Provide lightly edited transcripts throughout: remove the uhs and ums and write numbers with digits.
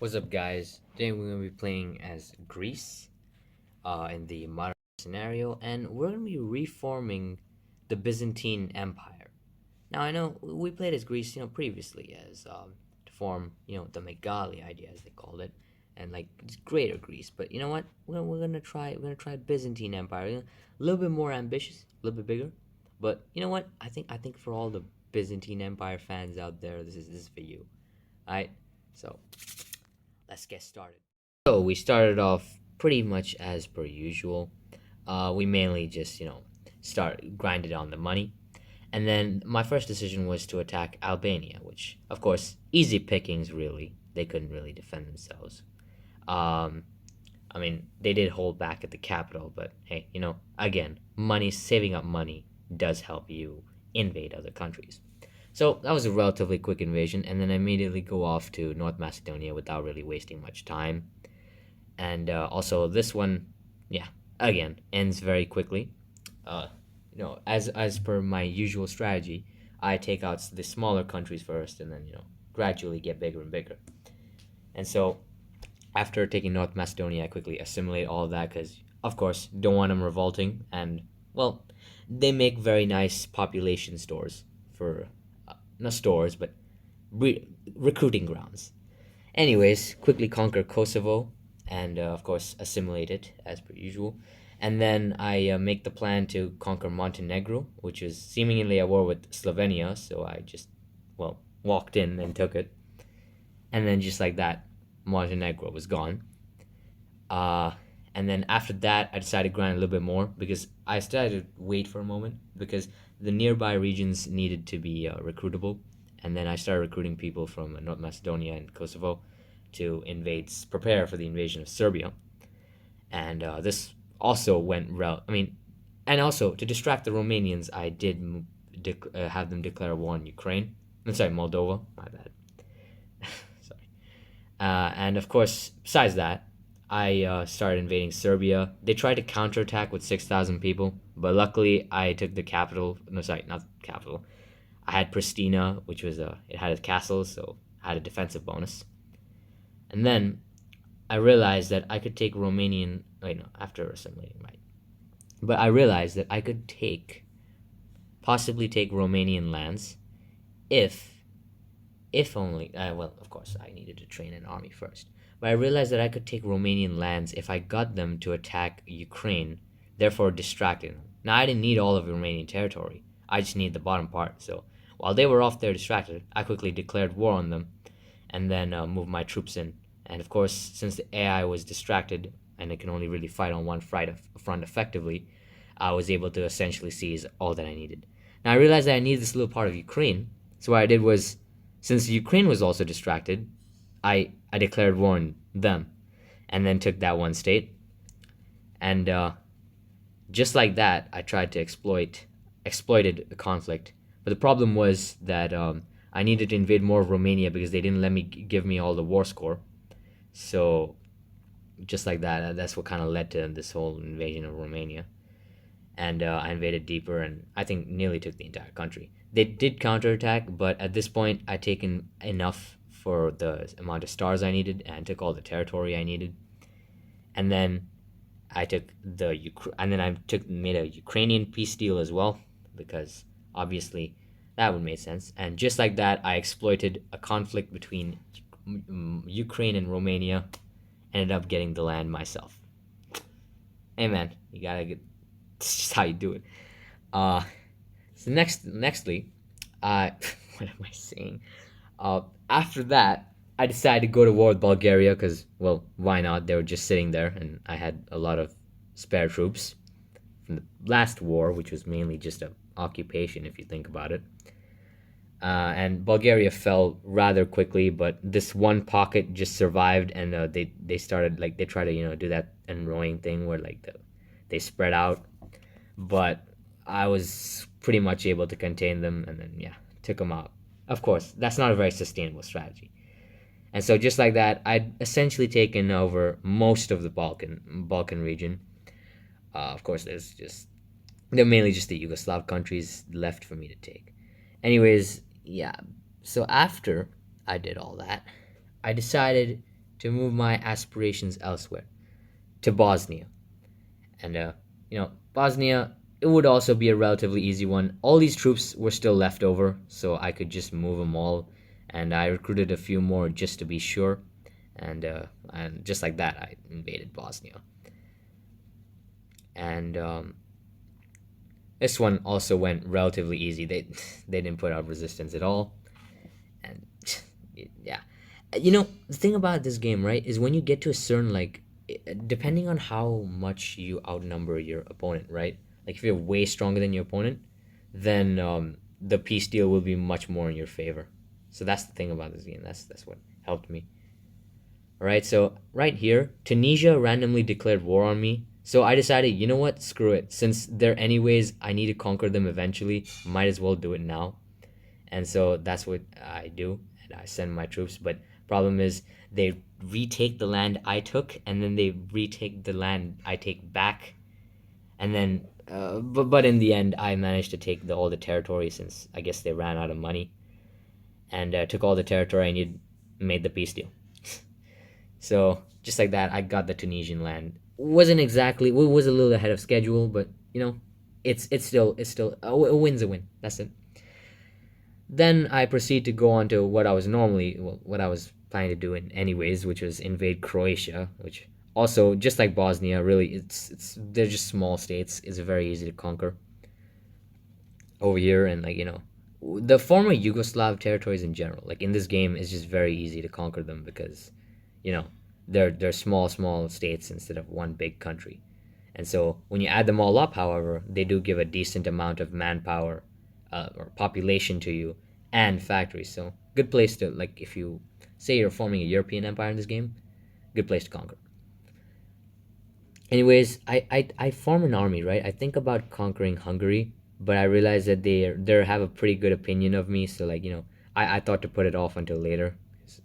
What's up, guys? Today we're gonna be playing as Greece, in the modern scenario, and we're gonna be reforming the Byzantine Empire. Now, I know we played as Greece, previously as to form, the Megali idea as they called it, and like it's greater Greece. But you know what? We're gonna try Byzantine Empire. A little bit more ambitious, a little bit bigger. But you know what? I think for all the Byzantine Empire fans out there, this is for you. All right. So let's get started. So we started off pretty much as per usual. We mainly just, start grinded on the money. And then my first decision was to attack Albania, which, of course, easy pickings, really. They couldn't really defend themselves. Um, I mean, they did hold back at the capital, but hey, again, saving up money does help you invade other countries. So that was a relatively quick invasion, and then I immediately go off to North Macedonia without really wasting much time. And also, this one, yeah, again, ends very quickly. As per my usual strategy, I take out the smaller countries first, and then gradually get bigger and bigger. And so, after taking North Macedonia, I quickly assimilate all of that because, of course, don't want them revolting, and well, they make very nice population stores for not stores, but recruiting grounds. Anyways, quickly conquer Kosovo and, of course, assimilate it as per usual. And then I make the plan to conquer Montenegro, which is seemingly at war with Slovenia. So I just, well, walked in and took it. And then just like that, Montenegro was gone. Uh, and then after that, I decided to grind a little bit more because I started to wait for a moment because the nearby regions needed to be recruitable. And then I started recruiting people from North Macedonia and Kosovo to prepare for the invasion of Serbia. And this also went well. I mean, and also to distract the Romanians, I did have them declare war on Ukraine. I'm sorry, Moldova. My bad. Sorry. And of course, besides that, I started invading Serbia. They tried to counterattack with 6,000 people, but luckily I took the capital. No, sorry, not the capital. I had Pristina, which was it had a castle, so I had a defensive bonus. And then I realized that I could take Romanian. Wait, no, after assimilating, right? But I realized that I could possibly take Romanian lands, if, if only. Well, of course, I needed to train an army first. But I realized that I could take Romanian lands if I got them to attack Ukraine, therefore distracting them. Now I didn't need all of Romanian territory. I just needed the bottom part. So while they were off there distracted, I quickly declared war on them, and then moved my troops in. And of course, since the AI was distracted and it can only really fight on one front effectively, I was able to essentially seize all that I needed. Now I realized that I needed this little part of Ukraine, so what I did was, since Ukraine was also distracted, I declared war on them, and then took that one state. And just like that, I tried to exploited the conflict. But the problem was that I needed to invade more of Romania because they didn't let me give me all the war score. So just like that, that's what kind of led to this whole invasion of Romania. And I invaded deeper, and I think nearly took the entire country. They did counterattack, but at this point, I'd taken enough for the amount of stars I needed, and took all the territory I needed. And then made a Ukrainian peace deal as well, because obviously that would make sense. And just like that, I exploited a conflict between Ukraine and Romania, ended up getting the land myself. Hey man, you gotta get. It's just how you do it. Uh, so nextly, what am I saying? After that, I decided to go to war with Bulgaria because, well, why not? They were just sitting there, and I had a lot of spare troops from the last war, which was mainly just a occupation, if you think about it. And Bulgaria fell rather quickly, but this one pocket just survived, and they started, like, they tried to do that annoying thing where they spread out, but I was pretty much able to contain them, and then yeah, took them out. Of course, that's not a very sustainable strategy. And so just like that, I'd essentially taken over most of the Balkan region. Of course, they're mainly just the Yugoslav countries left for me to take. Anyways, yeah. So after I did all that, I decided to move my aspirations elsewhere, to Bosnia. And Bosnia, it would also be a relatively easy one. All these troops were still left over, so I could just move them all. And I recruited a few more just to be sure. And just like that, I invaded Bosnia. And this one also went relatively easy. They didn't put out resistance at all. And yeah, the thing about this game, right, is when you get to a certain, like, depending on how much you outnumber your opponent, right, like if you're way stronger than your opponent, then the peace deal will be much more in your favor. So that's the thing about this game. That's what helped me. All right, so right here, Tunisia randomly declared war on me. So I decided, you know what, screw it. Since they're anyways, I need to conquer them eventually. Might as well do it now. And so that's what I do, and I send my troops. But problem is, they retake the land I took, and then they retake the land I take back, and then but in the end, I managed to take all the territory, since I guess they ran out of money, and took all the territory I needed, made the peace deal. So just like that, I got the Tunisian land. Wasn't exactly, it was a little ahead of schedule, but it's still a win's a win. That's it. Then I proceed to go on to what I was planning to do in anyways, which was invade Croatia, which also, just like Bosnia, really, it's they're just small states. It's very easy to conquer over here. And like, the former Yugoslav territories in general, like in this game, it's just very easy to conquer them because, you know, they're small states instead of one big country. And so when you add them all up, however, they do give a decent amount of manpower or population to you and factories. So good place to, like, if you say you're forming a European empire in this game, good place to conquer. Anyways, I form an army, right? I think about conquering Hungary, but I realize that they have a pretty good opinion of me. So like, I thought to put it off until later.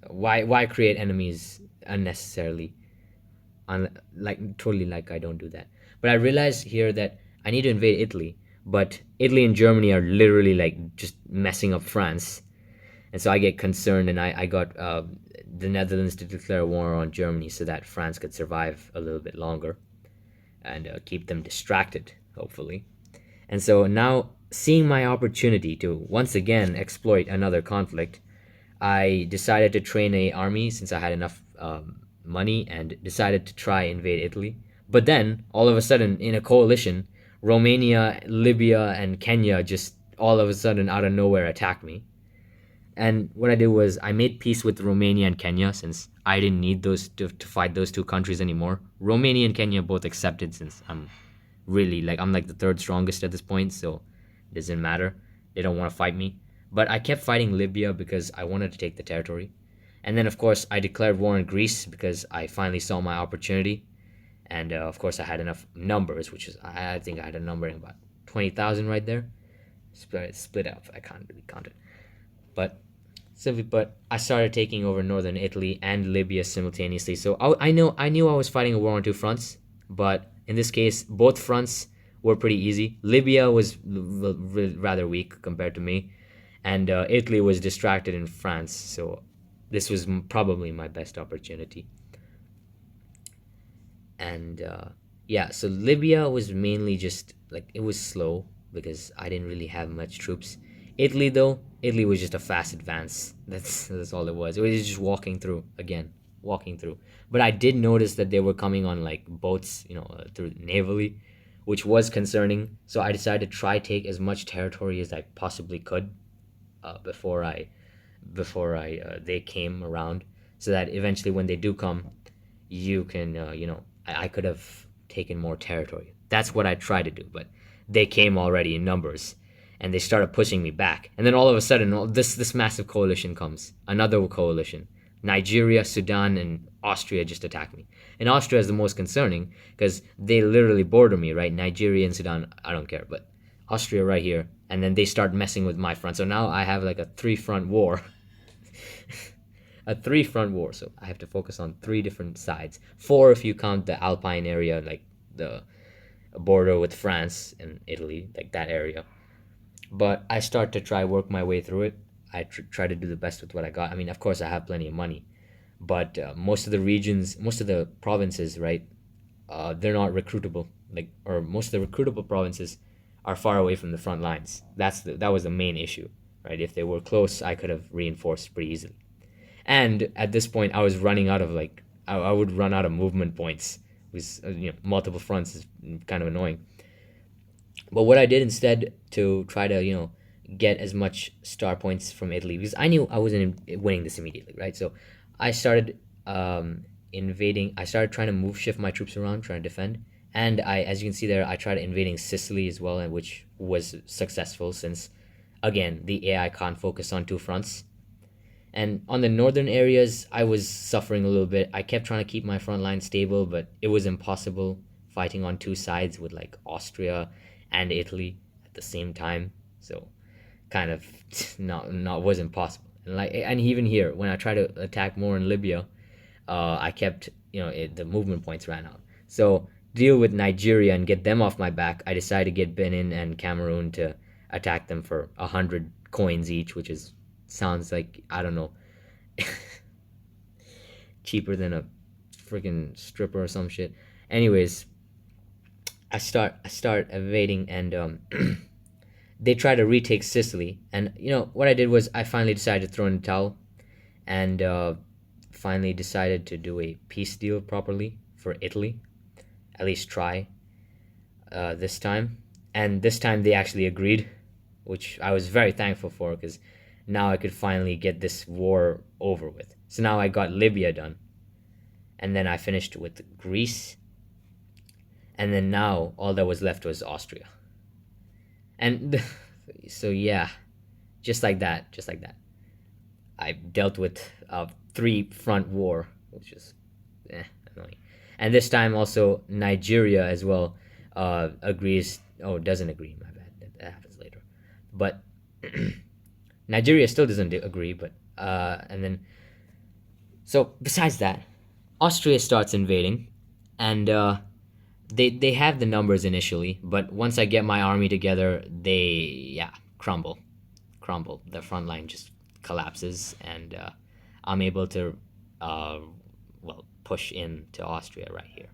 Why create enemies unnecessarily? Like totally, like, I don't do that. But I realized here that I need to invade Italy, but Italy and Germany are literally like just messing up France, and so I get concerned, and I got the Netherlands to declare war on Germany so that France could survive a little bit longer and keep them distracted, hopefully. And so now, seeing my opportunity to once again exploit another conflict, I decided to train a army since I had enough money, and decided to try invade Italy. But then, all of a sudden, in a coalition, Romania, Libya, and Kenya just all of a sudden out of nowhere attacked me. And what I did was I made peace with Romania and Kenya, since I didn't need those to fight those two countries anymore. Romania and Kenya both accepted, since I'm like the third strongest at this point, so it doesn't matter. They don't want to fight me. But I kept fighting Libya because I wanted to take the territory. And then, of course, I declared war on Greece because I finally saw my opportunity. And of course, I had enough numbers, which is, I think I had a number in about 20,000 right there. Split up. I can't really count it. But simply put, I started taking over northern Italy and Libya simultaneously. So I knew I was fighting a war on two fronts, but in this case, both fronts were pretty easy. Libya was rather weak compared to me, and Italy was distracted in France. So this was probably my best opportunity. And yeah, so Libya was mainly just like, it was slow because I didn't really have much troops. Italy was just a fast advance. That's all it was. It was just walking through again, walking through. But I did notice that they were coming on like boats, through navally, which was concerning. So I decided to try take as much territory as I possibly could before they came around, so that eventually when they do come, you can I could have taken more territory. That's what I tried to do, but they came already in numbers, and they started pushing me back. And then all of a sudden, this massive coalition comes, another coalition. Nigeria, Sudan, and Austria just attacked me. And Austria is the most concerning because they literally border me, right? Nigeria and Sudan, I don't care, but Austria right here. And then they start messing with my front. So now I have like a three-front war. A three-front war. So I have to focus on three different sides. Four if you count the Alpine area, like the border with France and Italy, like that area. But I start to try work my way through it. I try to do the best with what I got. I mean, of course, I have plenty of money, but most of the regions, most of the provinces, right, they're not recruitable. Like, or most of the recruitable provinces are far away from the front lines. That was the main issue, right? If they were close, I could have reinforced pretty easily. And at this point, I was running out of like I would run out of movement points with multiple fronts is kind of annoying. But what I did instead to try to get as much star points from Italy, because I knew I wasn't winning this immediately, right? So I started invading. I started trying to move shift my troops around, trying to defend. And as you can see there, I tried invading Sicily as well, and which was successful since, again, the AI can't focus on two fronts. And on the northern areas, I was suffering a little bit. I kept trying to keep my front line stable, but it was impossible fighting on two sides with like Austria and Italy at the same time. So kind of not wasn't possible. And even here, when I tried to attack more in Libya, I kept the movement points ran out. So deal with Nigeria and get them off my back. I decided to get Benin and Cameroon to attack them for 100 coins each, which is sounds like, I don't know, cheaper than a freaking stripper or some shit. Anyways, I start evading, and they try to retake Sicily. And what I did was I finally decided to throw in the towel, and finally decided to do a peace deal properly for Italy. At least try this time. And this time they actually agreed, which I was very thankful for, because now I could finally get this war over with. So now I got Libya done. And then I finished with Greece. And then now all that was left was Austria. And so yeah, just like that. I dealt with a three-front war, which is annoying. And this time also Nigeria as well agrees. Oh, doesn't agree. My bad. That happens later. But Nigeria still doesn't agree. But and then so besides that, Austria starts invading, and they have the numbers initially, but once I get my army together, they crumble. The front line just collapses, and I'm able to push into Austria right here.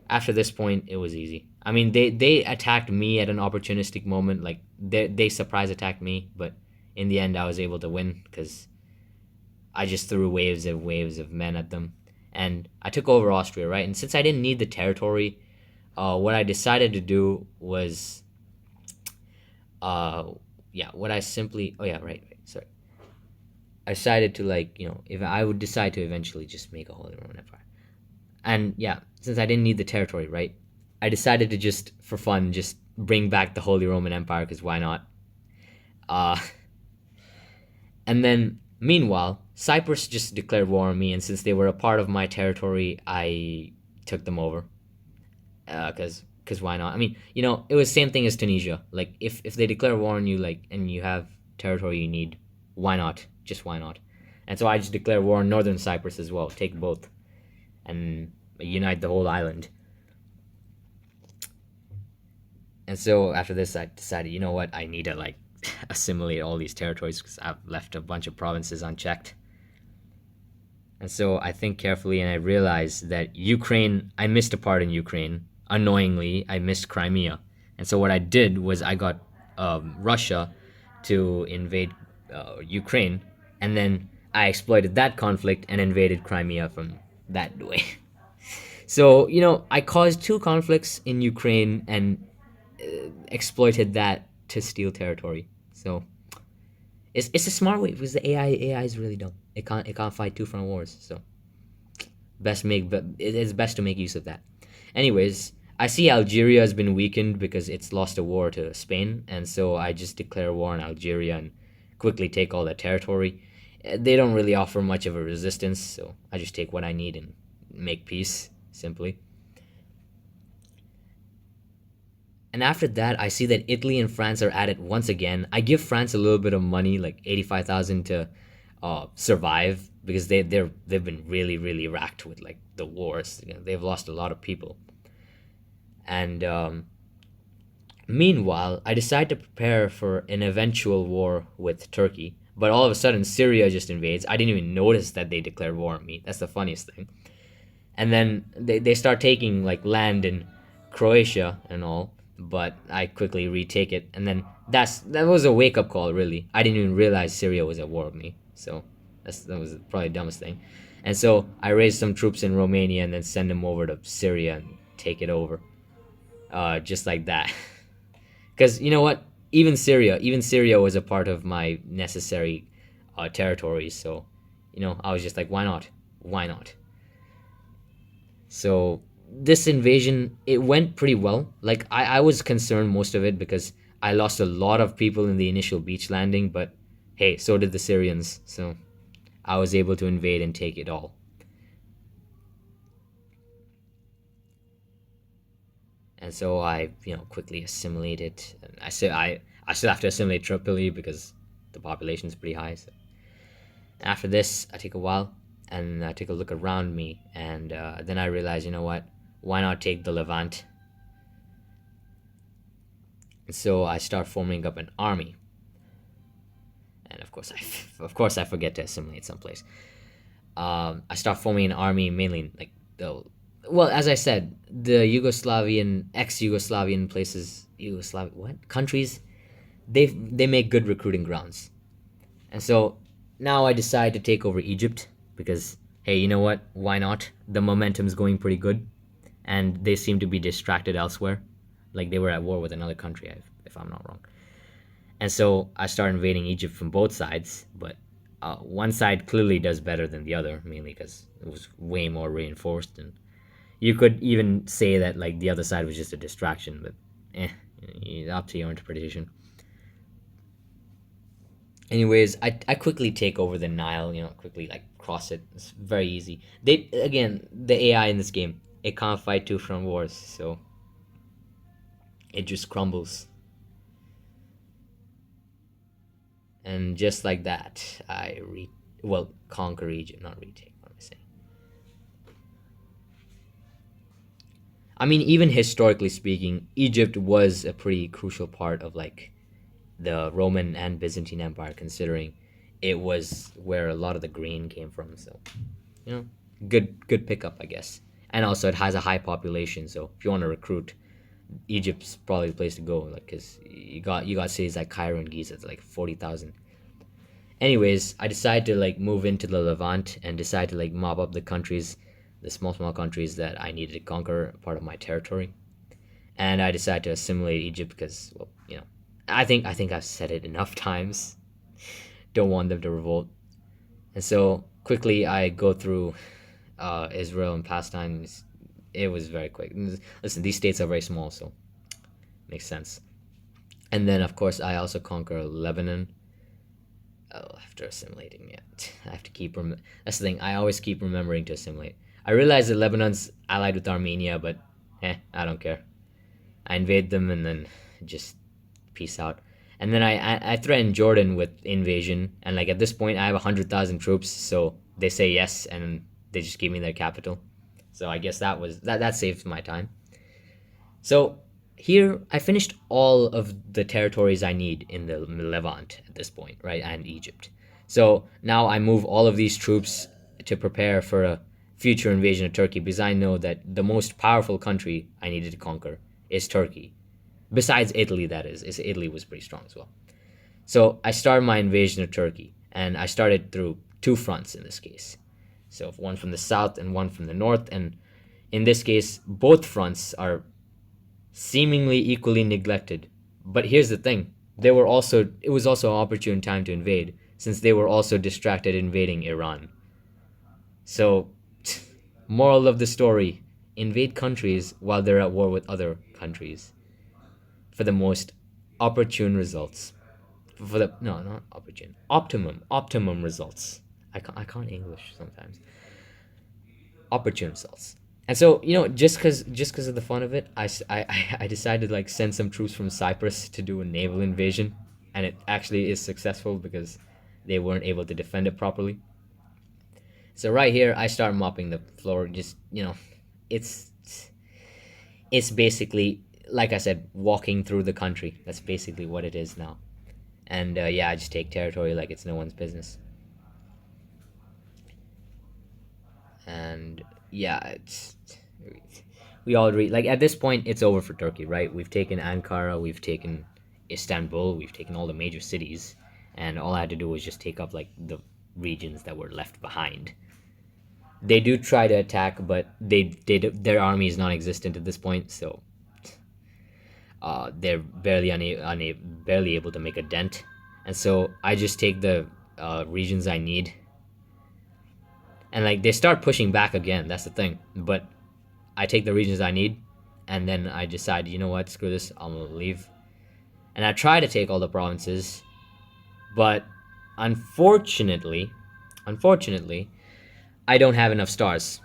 After this point, it was easy. I mean, they attacked me at an opportunistic moment, like they surprise attacked me, but in the end I was able to win because I just threw waves of men at them, and I took over Austria, right? And since I didn't need the territory, what I decided to do was, what I simply, right, sorry. I decided to, if I would decide to eventually just make a Holy Roman Empire. And since I didn't need the territory, right, I decided to just, for fun, just bring back the Holy Roman Empire, because why not? And then, meanwhile, Cyprus just declared war on me, and since they were a part of my territory, I took them over. Because why not? I mean, it was the same thing as Tunisia. Like, if they declare war on you, and you have territory you need, why not? Just why not? And so I just declare war on northern Cyprus as well. Take both. And unite the whole island. And so after this, I decided, you know what? I need to, assimilate all these territories because I've left a bunch of provinces unchecked. And so I think carefully, and I realized that Ukraine, I missed a part in Ukraine. Annoyingly, I missed Crimea. And so what I did was I got Russia to invade Ukraine, and then I exploited that conflict and invaded Crimea from that way. So, I caused two conflicts in Ukraine and exploited that to steal territory. So it's a smart way, because the AI is really dumb. It can't fight two front wars. So it's best to make use of that. Anyways, I see Algeria has been weakened because it's lost a war to Spain, and so I just declare war on Algeria and quickly take all that territory. They don't really offer much of a resistance, so I just take what I need and make peace, simply. And after that, I see that Italy and France are at it once again. I give France a little bit of money, like 85,000, to survive, because they've been really, really racked with the wars. They've lost a lot of people. And meanwhile, I decide to prepare for an eventual war with Turkey. But all of a sudden, Syria just invades. I didn't even notice that they declared war on me. That's the funniest thing. And then they start taking like land in Croatia and all, but I quickly retake it, and then that was a wake up call. Really, I didn't even realize Syria was at war with me. So that was probably the dumbest thing. And so I raised some troops in Romania and then send them over to Syria and take it over, just like that. Because you know what, even Syria was a part of my necessary territories. So I was just like, why not? Why not? So this invasion, it went pretty well. Like I was concerned most of it because I lost a lot of people in the initial beach landing, but hey, so did the Syrians. So I was able to invade and take it all. And so I, quickly assimilated. And I still have to assimilate Tripoli because the population is pretty high. So after this, I take a while and I take a look around me, and then I realize, you know what? Why not take the Levant? And so I start forming up an army, and of course, I forget to assimilate someplace. I start forming an army mainly like well, as I said, the Yugoslavian, ex-Yugoslavian places, countries, they make good recruiting grounds. And so now I decide to take over Egypt because, hey, you know what? Why not? The momentum's going pretty good, and they seem to be distracted elsewhere. Like they were at war with another country, if I'm not wrong. And so I start invading Egypt from both sides, but one side clearly does better than the other, mainly because it was way more reinforced. And you could even say that like the other side was just a distraction, but up to your interpretation. Anyways, I quickly take over the Nile, quickly like cross it. It's very easy. The AI in this game, it can't fight two front wars, so it just crumbles. And just like that, conquer Egypt, not retake. What am I saying? I mean, even historically speaking, Egypt was a pretty crucial part of like the Roman and Byzantine Empire, considering it was where a lot of the grain came from. So, you know, good pickup, I guess. And also, it has a high population, so if you want to recruit, Egypt's probably the place to go. Like, cause you got cities like Cairo and Giza, it's like 40,000. Anyways, I decided to like move into the Levant and decide to like mop up the small countries that I needed to conquer, part of my territory. And I decided to assimilate Egypt because, well, I think I've said it enough times. Don't want them to revolt. And so quickly I go through Israel and Palestine. It was very quick. Listen, these states are very small, so makes sense. And then of course I also conquer Lebanon. Oh, after assimilating it, I have to keep. That's the thing. I always keep remembering to assimilate. I realize that Lebanon's allied with Armenia, but I don't care. I invade them and then just peace out. And then I threaten Jordan with invasion, and like at this point I have 100,000 troops, so they say yes, and they just give me their capital. So I guess that saved my time. So here I finished all of the territories I need in the Levant at this point, right, and Egypt. So now I move all of these troops to prepare for a future invasion of Turkey because I know that the most powerful country I needed to conquer is Turkey. Besides Italy, that is Italy was pretty strong as well. So I started my invasion of Turkey, and I started through two fronts in this case. So one from the south and one from the north, and in this case, both fronts are seemingly equally neglected. But here's the thing: it was also an opportune time to invade, since they were also distracted invading Iran. So, moral of the story: invade countries while they're at war with other countries for the most opportune results. For the no, not opportune, optimum results. I can't English sometimes. Opportune results. And so just because of the fun of it, I decided to like send some troops from Cyprus to do a naval invasion, and it actually is successful because they weren't able to defend it properly. So right here, I start mopping the floor. Just it's it's basically, like I said, walking through the country. That's basically what it is now. And yeah, I just take territory like it's no one's business. And yeah, it's we already like at this point it's over for Turkey, right? We've taken Ankara, we've taken Istanbul, we've taken all the major cities, and all I had to do was just take up like the regions that were left behind. They do try to attack, but their army is non-existent at this point, so they're barely able to make a dent. And so I just take the regions I need, and like they start pushing back again. That's the thing. But I take the regions I need, and then I decide, you know what, screw this, I'm gonna leave. And I try to take all the provinces, but unfortunately, unfortunately, I don't have enough stars.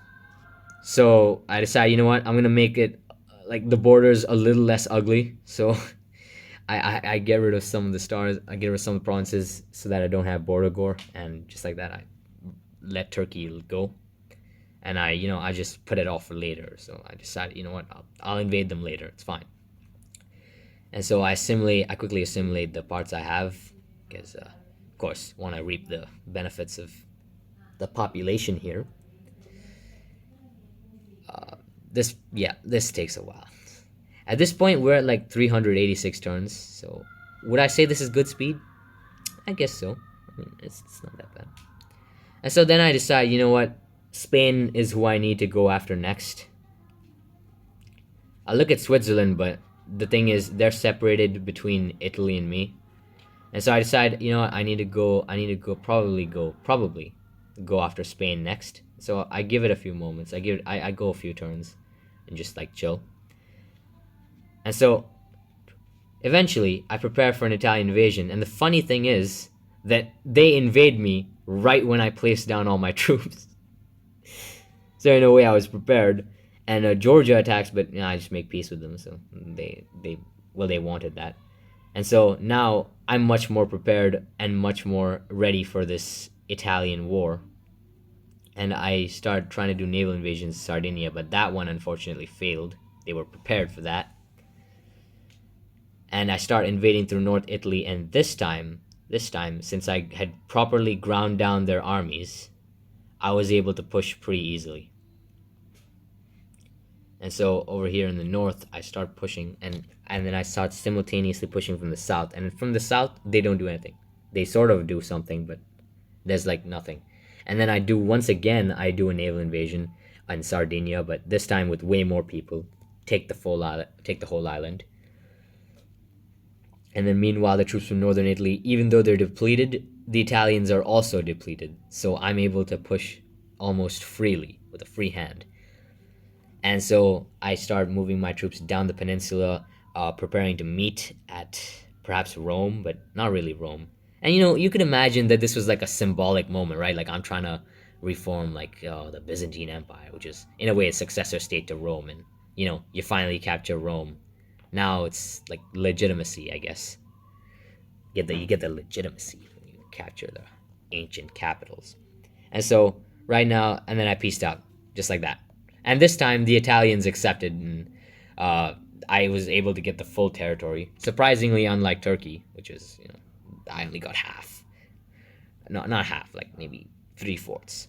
So I decide, you know what, I'm gonna make it like the borders a little less ugly. So I get rid of some of the stars, I get rid of some of the provinces so that I don't have border gore, and just like that, I let Turkey go. And I just put it off for later. So I decided, you know what, I'll invade them later. It's fine. And so I quickly assimilate the parts I have, because, of course, want to reap the benefits of the population here. This takes a while. At this point, we're at like 386 turns. So would I say this is good speed? I guess so. I mean, it's not that bad. And so then I decide, you know what, Spain is who I need to go after next. I look at Switzerland, but the thing is, they're separated between Italy and me. And so I decide, you know what, probably go after Spain next. So I give it a few moments. I go a few turns and just like chill. And so eventually I prepare for an Italian invasion. And the funny thing is that they invade me right when I place down all my troops. So in a way I was prepared. And Georgia attacks, but I just make peace with them. So they wanted that. And so now I'm much more prepared and much more ready for this Italian war. And I start trying to do naval invasions of Sardinia, but that one unfortunately failed. They were prepared for that. And I start invading through North Italy, and this time, since I had properly ground down their armies, I was able to push pretty easily. And so over here in the north, I start pushing, and then I start simultaneously pushing from the south. And from the south, they don't do anything. They sort of do something, but there's like nothing. And then I do a naval invasion in Sardinia, but this time with way more people. Take the whole island. And then meanwhile, the troops from northern Italy, even though they're depleted, the Italians are also depleted. So I'm able to push almost freely with a free hand. And so I start moving my troops down the peninsula, preparing to meet at perhaps Rome, but not really Rome. And you could imagine that this was like a symbolic moment, right? Like I'm trying to reform like the Byzantine Empire, which is in a way a successor state to Rome, and you finally capture Rome. Now it's like legitimacy, I guess. You get the legitimacy when you capture the ancient capitals. And so right now, and then I pieced out just like that. And this time the Italians accepted, and I was able to get the full territory. Surprisingly, unlike Turkey, which is I only got half. Not half, like maybe 3/4.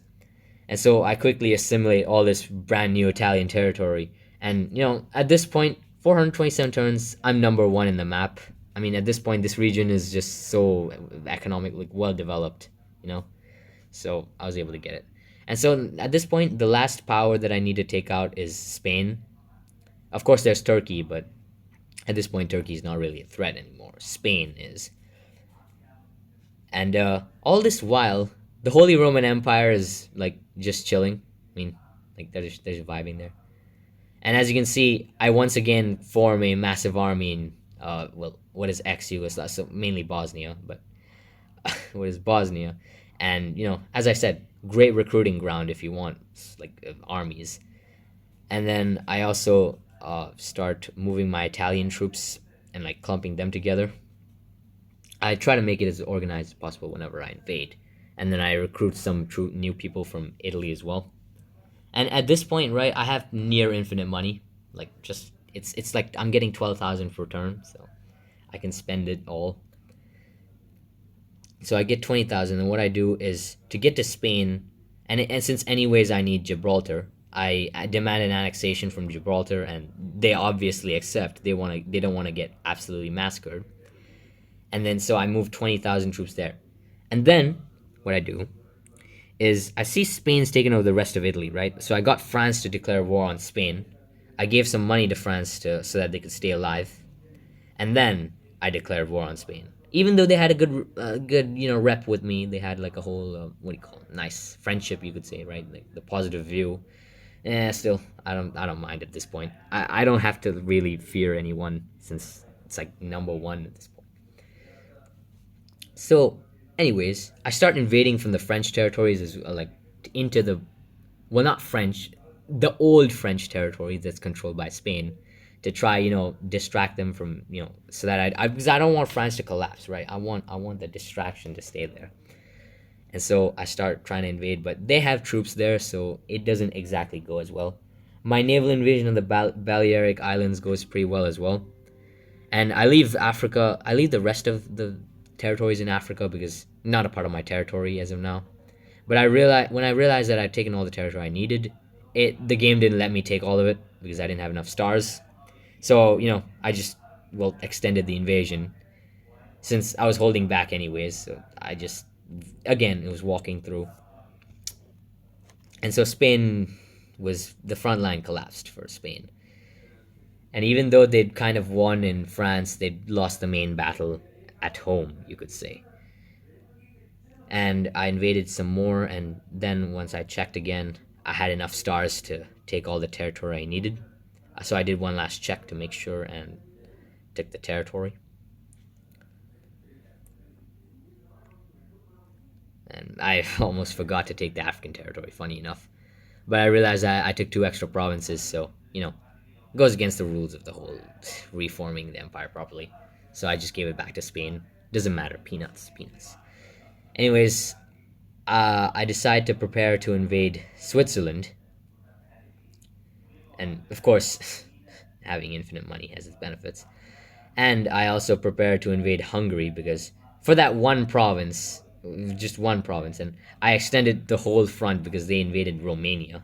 And so I quickly assimilate all this brand new Italian territory. And at this point, 427 turns, I'm number one in the map. I mean, at this point, this region is just so economically well developed, So I was able to get it. And so at this point, the last power that I need to take out is Spain. Of course, there's Turkey, but at this point, Turkey is not really a threat anymore. Spain is. And all this while, the Holy Roman Empire is like just chilling. I mean, like they're just vibing there. And as you can see, I once again form a massive army in what is ex-Yugoslavia, so mainly Bosnia, but what is Bosnia? And as I said, great recruiting ground if you want like armies. And then I also start moving my Italian troops and like clumping them together. I try to make it as organized as possible whenever I invade, and then I recruit some new people from Italy as well. And at this point, right, I have near infinite money. Like just it's like I'm getting 12,000 per turn, so I can spend it all. So I get 20,000, and what I do is to get to Spain, and since anyways I need Gibraltar, I demand an annexation from Gibraltar, and they obviously accept. They don't want to get absolutely massacred, and then so I move 20,000 troops there, and then what I do is I see Spain's taken over the rest of Italy, right? So I got France to declare war on Spain. I gave some money to France to so that they could stay alive, and then I declared war on Spain. Even though they had a good rep with me, they had like a whole what do you call it? Nice friendship, you could say, right? Like the positive view. Yeah, still, I don't mind at this point. I don't have to really fear anyone since it's like number one at this point. So, anyways, I start invading from the French territories as like into the well, not French, the old French territory that's controlled by Spain, to try, distract them from, so that because I don't want France to collapse, right? I want the distraction to stay there, and so I start trying to invade, but they have troops there, so it doesn't exactly go as well. My naval invasion of the Balearic Islands goes pretty well as well, and I leave Africa. I leave the rest of the territories in Africa because not a part of my territory as of now. But I realized that I'd taken all the territory I needed. The game didn't let me take all of it because I didn't have enough stars. So I just extended the invasion since I was holding back anyways. So I just again it was walking through, and so Spain was the front line collapsed for Spain. And even though they'd kind of won in France, they'd lost the main battle at home, you could say. And I invaded some more, and then once I checked again, I had enough stars to take all the territory I needed. So I did one last check to make sure and took the territory. And I almost forgot to take the African territory, funny enough. But I realized I took two extra provinces, so, it goes against the rules of the whole reforming the empire properly. So I just gave it back to Spain. Doesn't matter, peanuts, peanuts. Anyways, I decide to prepare to invade Switzerland, and of course, having infinite money has its benefits. And I also prepared to invade Hungary because for that one province, just one province, and I extended the whole front because they invaded Romania.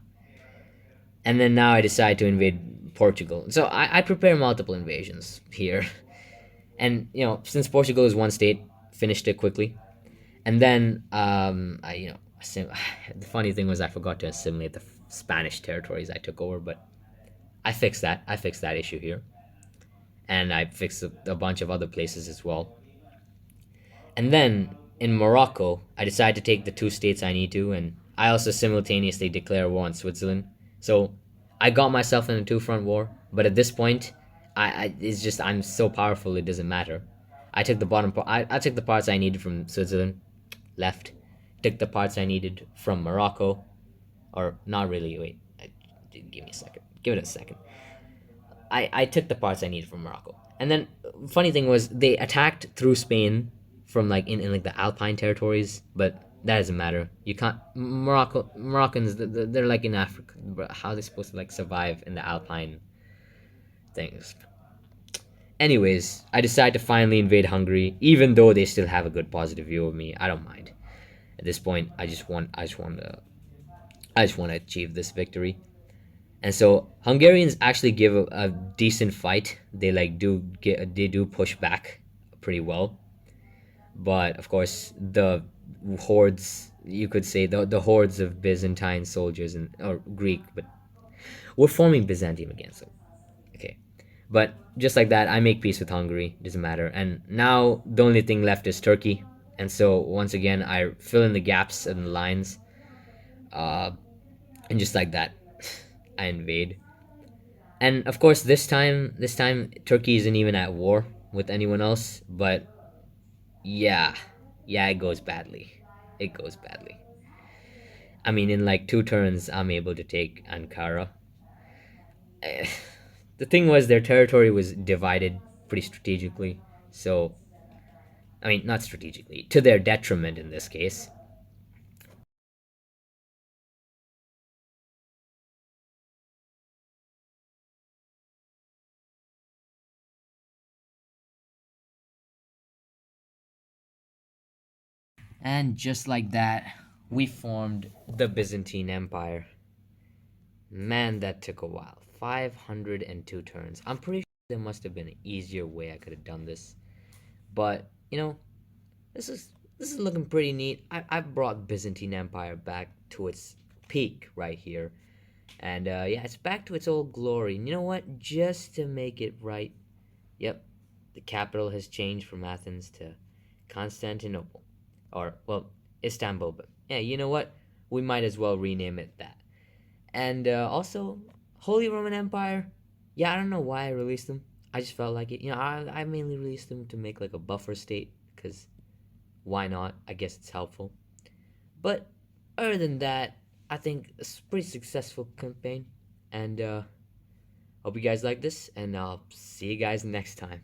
And then now I decide to invade Portugal. So I prepare multiple invasions here. And, since Portugal is one state, finished it quickly. And then, the funny thing was I forgot to assimilate the Spanish territories I took over, but I fixed that. I fixed that issue here. And I fixed a bunch of other places as well. And then in Morocco, I decide to take the two states I need to, and I also simultaneously declare war on Switzerland. So I got myself in a two-front war, but at this point, it's just I'm so powerful it doesn't matter. I took the bottom part. I took the parts I needed from Switzerland, left. Took the parts I needed from Morocco, or not really. Wait, give me a second. Give it a second. I took the parts I needed from Morocco. And then funny thing was they attacked through Spain from like in like the Alpine territories, but that doesn't matter. You can't Moroccans they're like in Africa, but how are they supposed to like survive in the Alpine things? Anyways, I decided to finally invade Hungary, even though they still have a good positive view of me. I don't mind. At this point, I just want to achieve this victory. And so Hungarians actually give a decent fight. They do push back pretty well, but of course the hordes, you could say the hordes of Byzantine soldiers and or Greek, but we're forming Byzantium again. So okay, but just like that, I make peace with Hungary. Doesn't matter. And now the only thing left is Turkey. And so once again, I fill in the gaps and the lines, uh, and just like that, I invade. And of course, this time Turkey isn't even at war with anyone else. But yeah, yeah, it goes badly. It goes badly. I mean, in like two turns, I'm able to take Ankara. Eh, the thing was, their territory was divided pretty strategically. So, I mean, not strategically, to their detriment in this case. And just like that, we formed the Byzantine Empire. Man, that took a while. 502 turns. I'm pretty sure there must have been an easier way I could have done this. But, this is this is looking pretty neat. I brought Byzantine Empire back to its peak right here. And yeah, it's back to its old glory. And you know what? Just to make it right, yep, the capital has changed from Athens to Constantinople. Or, well, Istanbul. But yeah, you know what? We might as well rename it that. And also, Holy Roman Empire. Yeah, I don't know why I released them. I just felt like it. I mainly released them to make like a buffer state because why not? I guess it's helpful. But other than that, I think it's a pretty successful campaign. And hope you guys like this, and I'll see you guys next time.